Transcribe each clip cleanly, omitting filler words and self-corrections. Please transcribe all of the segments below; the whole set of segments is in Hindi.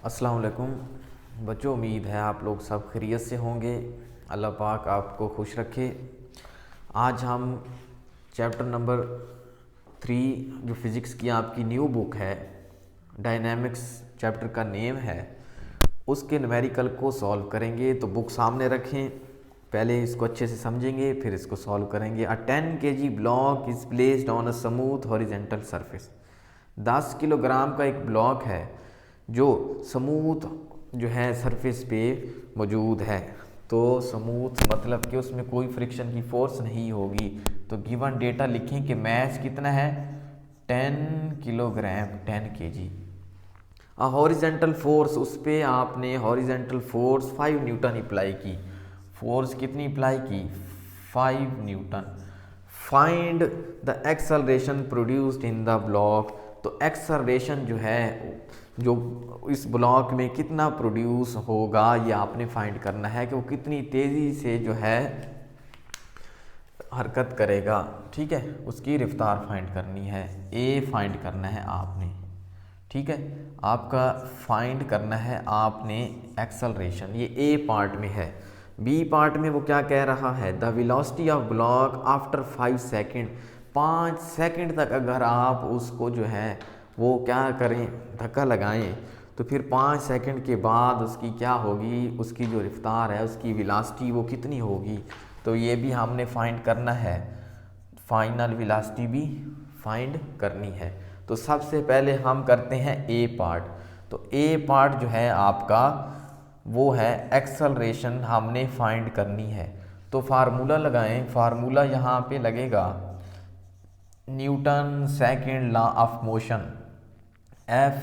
अस्सलाम वालेकुम बच्चों, उम्मीद है आप लोग सब खैरियत से होंगे। अल्लाह पाक आपको खुश रखे। आज हम चैप्टर नंबर 3 जो फ़िज़िक्स की आपकी न्यू बुक है, डायनेमिक्स चैप्टर का नेम है, उसके न्यूमेरिकल को सॉल्व करेंगे। तो बुक सामने रखें, पहले इसको अच्छे से समझेंगे फिर इसको सॉल्व करेंगे। अ 10 kg block is placed on a smooth horizontal surface. 10 kilogram का एक ब्लॉक है जो स्मूथ जो है सरफेस पे मौजूद है। तो स्मूथ मतलब कि उसमें कोई फ्रिक्शन की फोर्स नहीं होगी। तो गिवन डेटा लिखें कि मैस कितना है 10 किलोग्राम 10 kg। हॉरिजेंटल फोर्स, उस पर आपने हॉरिजेंटल फोर्स 5 न्यूटन अप्लाई की। फोर्स कितनी अप्लाई की 5 Newton. Find the acceleration produced in the block. तो एक्सेलरेशन जो है जो इस ब्लॉक में कितना प्रोड्यूस होगा ये आपने फाइंड करना है कि वो कितनी तेज़ी से जो है हरकत करेगा। ठीक है, उसकी रफ्तार फाइंड करनी है, ए फाइंड करना है आपने। ठीक है, आपका फाइंड करना है आपने एक्सेलरेशन, ये ए पार्ट में है। बी पार्ट में वो क्या कह रहा है, the velocity of block after 5 second. 5 second तक अगर आप उसको जो है वो क्या करें, धक्का लगाएं, तो फिर 5 सेकेंड के बाद उसकी क्या होगी, उसकी जो रफ्तार है, उसकी वेलोसिटी वो कितनी होगी। तो ये भी हमने फाइंड करना है, फाइनल वेलोसिटी भी फाइंड करनी है। तो सबसे पहले हम करते हैं ए पार्ट। तो ए पार्ट जो है आपका वो है एक्सेलरेशन हमने फाइंड करनी है। तो फार्मूला लगाएं, फार्मूला यहाँ पे लगेगा Newton second law of motion, F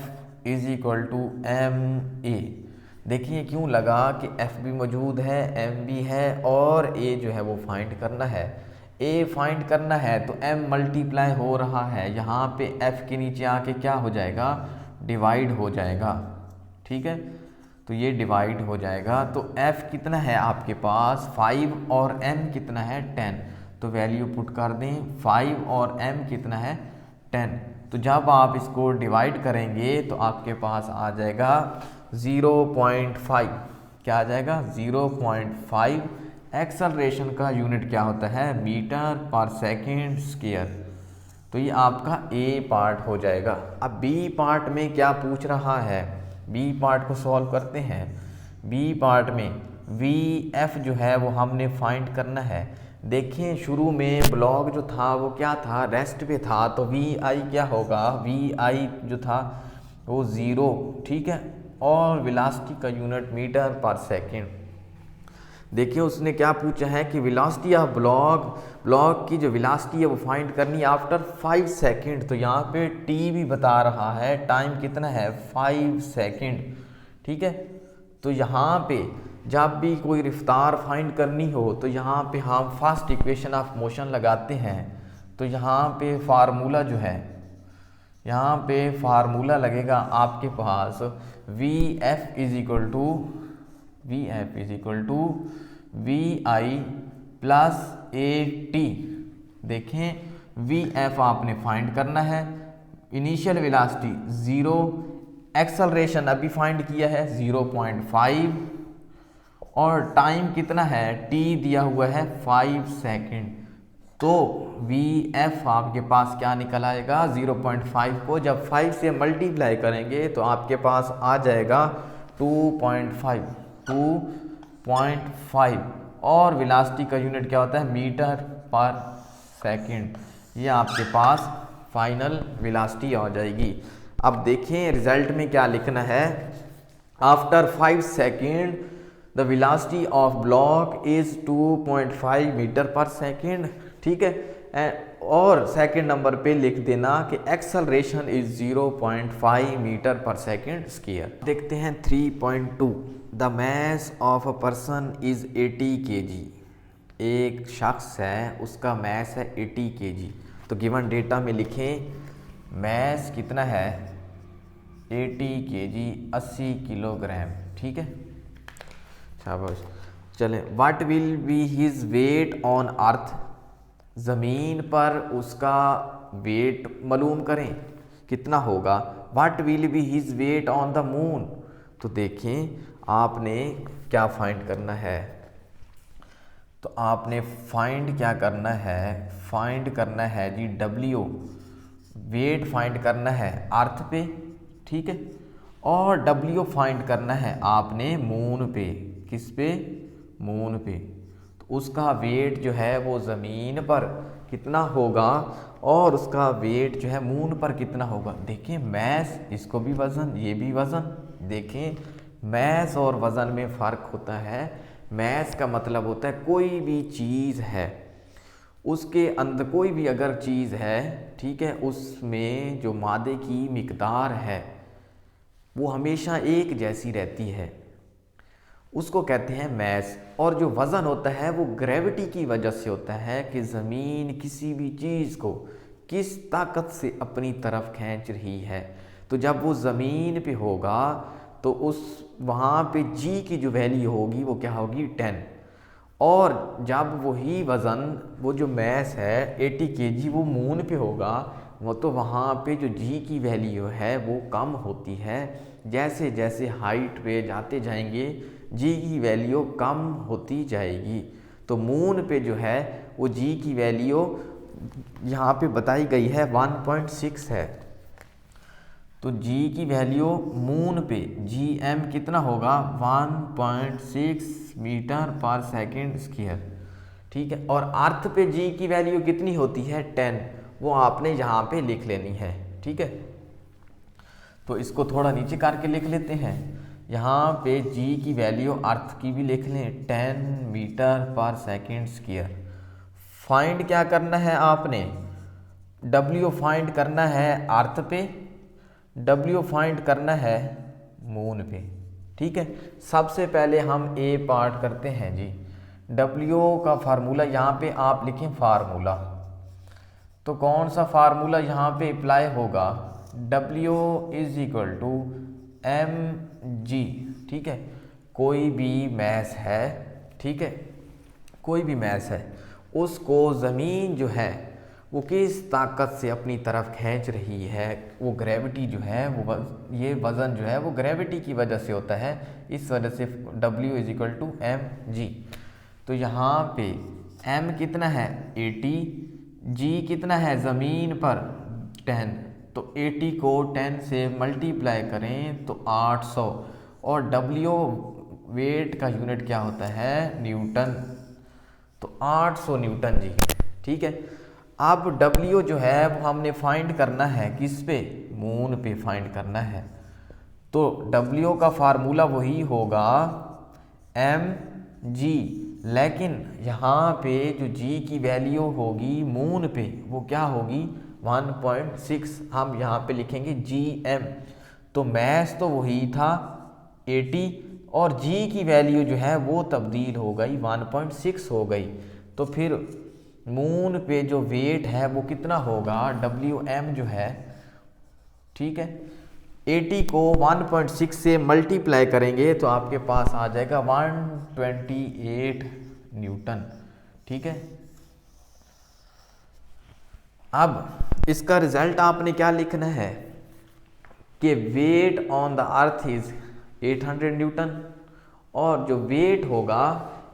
is equal to m a. देखिए क्यों लगा कि F भी मौजूद है, M भी है और A जो है वो फाइंड करना है। A फाइंड करना है तो M मल्टीप्लाई हो रहा है, यहाँ पे F के नीचे आके क्या हो जाएगा, डिवाइड हो जाएगा। ठीक है, तो ये डिवाइड हो जाएगा। तो F कितना है आपके पास 5 और M कितना है 10। तो वैल्यू पुट कर दें, 5 और M कितना है 10। तो जब आप इसको डिवाइड करेंगे तो आपके पास आ जाएगा 0.5। क्या आ जाएगा 0.5। एक्सेलरेशन का यूनिट क्या होता है, मीटर पर सेकेंड स्क्वायर। तो ये आपका ए पार्ट हो जाएगा। अब बी पार्ट में क्या पूछ रहा है, बी पार्ट को सॉल्व करते हैं। बी पार्ट में वी एफ जो है वो हमने फाइंड करना है। देखें शुरू में ब्लॉक जो था वो क्या था, रेस्ट पे था, तो वी आई क्या होगा, वी आई जो था वो 0। ठीक है, और वेलोसिटी का यूनिट मीटर पर सेकेंड। देखिए उसने क्या पूछा है कि वेलोसिटी ऑफ ब्लॉक की जो वेलोसिटी है वो फाइंड करनी है आफ्टर 5 सेकेंड। तो यहाँ पे टी भी बता रहा है, टाइम कितना है 5 सेकेंड। ठीक है, तो यहाँ पे जब भी कोई रफ्तार फाइंड करनी हो तो यहाँ पे हम फर्स्ट इक्वेशन ऑफ मोशन लगाते हैं। तो यहाँ पे फार्मूला जो है, यहाँ पे फार्मूला लगेगा आपके पास V F is equal to V I plus A T. देखें वी एफ आपने फाइंड करना है, इनिशियल वेलोसिटी 0, एक्सेलरेशन अभी फाइंड किया है 0.5 और टाइम कितना है t दिया हुआ है 5 सेकेंड। तो वी एफ आपके पास क्या निकल आएगा, 0.5 को जब 5 से मल्टीप्लाई करेंगे तो आपके पास आ जाएगा 2.5 और वेलोसिटी का यूनिट क्या होता है, मीटर पर सेकेंड। ये आपके पास फाइनल वेलोसिटी आ जाएगी। अब देखें रिजल्ट में क्या लिखना है, after 5 second the velocity of block is 2.5 metre per second. ठीक है, और सेकेंड नंबर पे लिख देना कि acceleration is 0.5 metre per second square. देखते हैं 3.2, the mass of a person is 80 kg। एक शख्स है उसका मैस है 80 kg। तो गिवन डेटा में लिखें मैस कितना है 80 kg 80 किलोग्राम। ठीक है, शाबाश। चलें, what will be his weight on earth. ज़मीन पर उसका वेट मालूम करें कितना होगा। What will be his weight on the moon. तो देखें आपने क्या फाइंड करना है, तो आपने फाइंड क्या करना है, फाइंड करना है जी W, वेट फाइंड करना है अर्थ पे, ठीक है, और W फाइंड करना है आपने मून पे, किस पे, मून पे। तो उसका वेट जो है वो ज़मीन पर कितना होगा और उसका वेट जो है मून पर कितना होगा। देखिए मैस, इसको भी वज़न, ये भी वज़न। देखें मैस और वज़न में फ़र्क होता है। मैस का मतलब होता है कोई भी चीज़ है, उसके अंदर कोई भी अगर चीज़ है, ठीक है, उसमें जो मादे की मिकदार है वो हमेशा एक जैसी रहती है, उसको कहते हैं मैस। और जो वज़न होता है वो ग्रेविटी की वजह से होता है कि ज़मीन किसी भी चीज़ को किस ताकत से अपनी तरफ खींच रही है। तो जब वो ज़मीन पे होगा तो उस वहाँ पे जी की जो वैल्यू होगी वो क्या होगी, 10। और जब वही वज़न, वो जो मैस है 80 kg, वो मून पे होगा, वो तो वहाँ पे जो जी की वैल्यू है वो कम होती है। जैसे जैसे हाइट पे जाते जाएंगे जी की वैल्यू कम होती जाएगी। तो मून पे जो है वो जी की वैल्यू यहाँ पे बताई गई है 1.6 है। तो जी की वैल्यू मून पे GM कितना होगा, 1.6 मीटर पर सेकेंड स्क्वायर, ठीक है। और अर्थ पे जी की वैल्यू कितनी होती है, 10, वो आपने यहाँ पे लिख लेनी है, ठीक है। तो इसको थोड़ा नीचे करके लिख लेते हैं। यहाँ पे जी की वैल्यू अर्थ की भी लिख लें, 10 metre per second square. Find क्या करना है आपने, W फाइंड करना है अर्थ पे, W फाइंड करना है मून पे, ठीक है। सबसे पहले हम ए पार्ट करते हैं जी। W का फार्मूला यहाँ पे आप लिखें फार्मूला, तो कौन सा फार्मूला यहाँ पे अप्लाई होगा, W is equal to mg, ठीक है। कोई भी मैस है, ठीक है, कोई भी मैस है, उसको ज़मीन जो है वो किस ताकत से अपनी तरफ खींच रही है, वो ग्रेविटी जो है वो ये वज़न जो है वो ग्रेविटी की वजह से होता है। इस वजह से W is equal to mg। तो यहाँ पे m कितना है 80, g कितना है ज़मीन पर 10, तो 80 को 10 से मल्टीप्लाई करें तो 800, और W वेट का यूनिट क्या होता है, न्यूटन, तो 800 न्यूटन जी, ठीक है। अब W जो है वो हमने फाइंड करना है किस पे, मून पे फाइंड करना है। तो W का फार्मूला वही होगा mg, लेकिन यहाँ पे जो g की वैल्यू होगी मून पे वो क्या होगी, 1.6, हम यहाँ पे लिखेंगे GM। तो मैस तो वही था 80, और g की वैल्यू जो है वो तब्दील हो गई 1.6 हो गई। तो फिर मून पे जो वेट है वो कितना होगा, WM जो है, ठीक है, 80 को 1.6 से मल्टीप्लाई करेंगे तो आपके पास आ जाएगा 128 न्यूटन, ठीक है। अब इसका रिजल्ट आपने क्या लिखना है कि weight on the earth is 800 newton, और जो वेट होगा,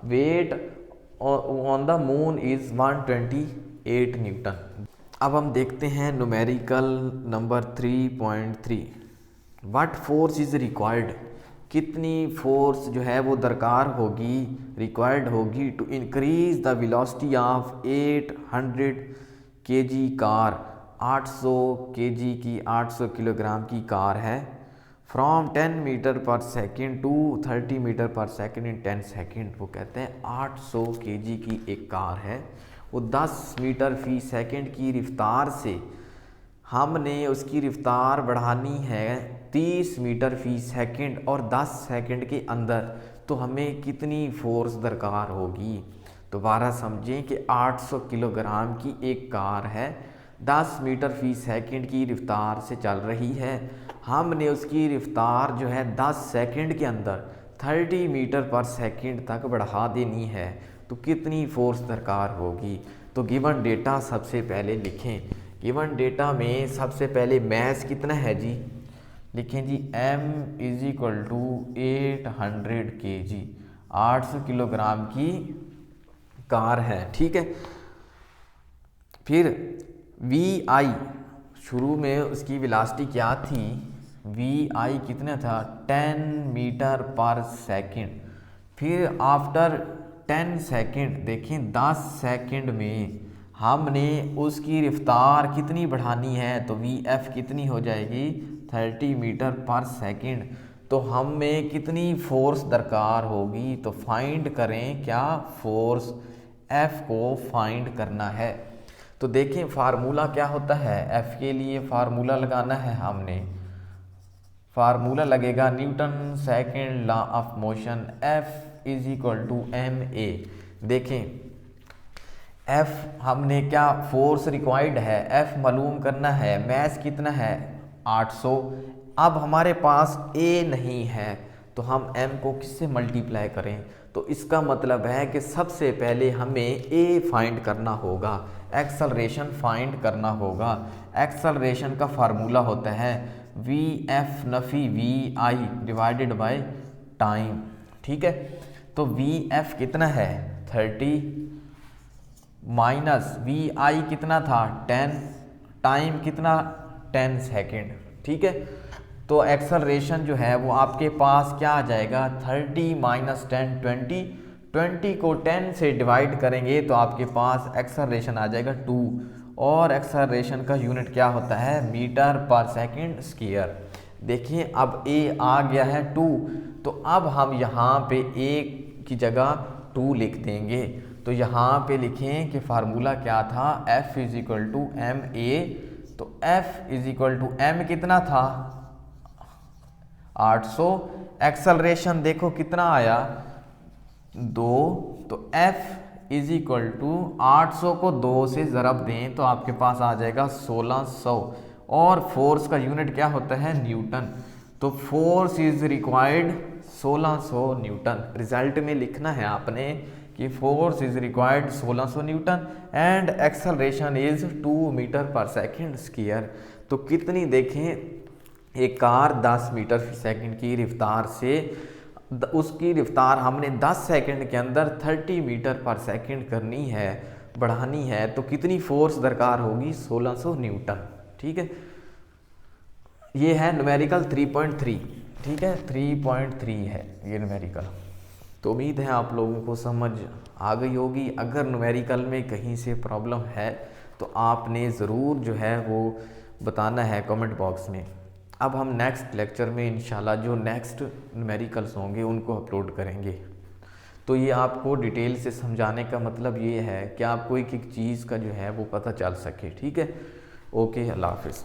weight on the moon is 128 newton. अब हम देखते हैं numerical number 3.3, what force is required, कितनी फोर्स जो है वो दरकार होगी, रिक्वायर्ड होगी to increase the velocity of 800 kg car, 800 kg की, 800 किलोग्राम की कार है, from 10 metre per second to 30 metre per second in 10 second. वो कहते हैं 800 kg की एक कार है, वो 10 मीटर फी सेकेंड की रफ्तार से हमने उसकी रफ्तार बढ़ानी है 30 मीटर फी सेकेंड, और 10 सेकेंड के अंदर, तो हमें कितनी फोर्स दरकार होगी। दोबारा समझें कि 800 किलोग्राम की एक कार है, 10 मीटर फी सेकेंड की रफ्तार से चल रही है, हमने उसकी रफ्तार जो है 10 सेकेंड के अंदर 30 मीटर पर सेकेंड तक बढ़ा देनी है, तो कितनी फोर्स दरकार होगी। तो गिवन डेटा सबसे पहले लिखें। गिवन डेटा में सबसे पहले मैस कितना है जी, लिखें जी m is equal to 800 kg, 800 kilogram की कार है, ठीक है। फिर vi, शुरू में उसकी वेलोसिटी क्या थी, vi कितना था 10 मीटर पर सेकंड। फिर आफ्टर 10 सेकंड, देखें 10 सेकंड में हमने उसकी रफ्तार कितनी बढ़ानी है, तो vf कितनी हो जाएगी 30 मीटर पर सेकंड। तो हमें कितनी फोर्स दरकार होगी, तो फाइंड करें क्या, फोर्स f को फाइंड करना है। तो देखें फार्मूला क्या होता है, f के लिए फार्मूला लगाना है हमने, फार्मूला लगेगा Newton second law of motion, F is equal to m a. देखें F हमने क्या, फोर्स रिक्वायर्ड है, F मालूम करना है, मैस कितना है 800। अब हमारे पास A नहीं है तो हम M को किससे मल्टीप्लाई करें, तो इसका मतलब है कि सबसे पहले हमें A फाइंड करना होगा, एक्सेलरेशन फाइंड करना होगा। एक्सेलरेशन का फार्मूला होता है VF Nafi VI divided by time, ठीक है। तो VF कितना है 30 माइनस VI कितना था 10, टाइम कितना 10 सेकेंड, ठीक है। तो एक्सेलरेशन जो है वो आपके पास क्या आ जाएगा 30 माइनस 10 20, 20 को 10 से डिवाइड करेंगे तो आपके पास एक्सेलरेशन आ जाएगा 2, और एक्सेलरेशन का यूनिट क्या होता है मीटर पर सेकंड स्क्वायर। देखिए अब A आ गया है 2, तो अब हम यहाँ पे A की जगह 2 लिख देंगे। तो यहाँ पे लिखें कि फार्मूला क्या था, F is equal to m a. तो F is equal to m कितना था 800, एक्सेलरेशन देखो कितना आया 2, तो F इज इक्वल टू 800 को 2 से ज़रब दें तो आपके पास आ जाएगा 1600, और फोर्स का यूनिट क्या होता है न्यूटन। तो force is required 1600 newton. Result में लिखना है आपने कि force is required 1600 newton and acceleration is 2 metre per second square. तो कितनी देखें, एक कार 10 मीटर फी सेकंड की रफ्तार से, उसकी रफ्तार हमने 10 सेकंड के अंदर 30 मीटर पर सेकंड करनी है, बढ़ानी है, तो कितनी फोर्स दरकार होगी 1600 न्यूटन, ठीक है। ये है न्यूमेरिकल 3.3, ठीक है 3.3 है ये न्यूमेरिकल। तो उम्मीद है आप लोगों को समझ आ गई होगी। अगर न्यूमेरिकल में कहीं से प्रॉब्लम है तो आपने ज़रूर जो है वो बताना है कमेंट बॉक्स में। अब हम नेक्स्ट लेक्चर में इंशाल्लाह जो नेक्स्ट न्यूमेरिकल्स होंगे उनको अपलोड करेंगे। तो ये आपको डिटेल से समझाने का मतलब ये है कि आपको एक एक चीज़ का जो है वो पता चल सके, ठीक है। ओके, अल्लाह हाफिज़।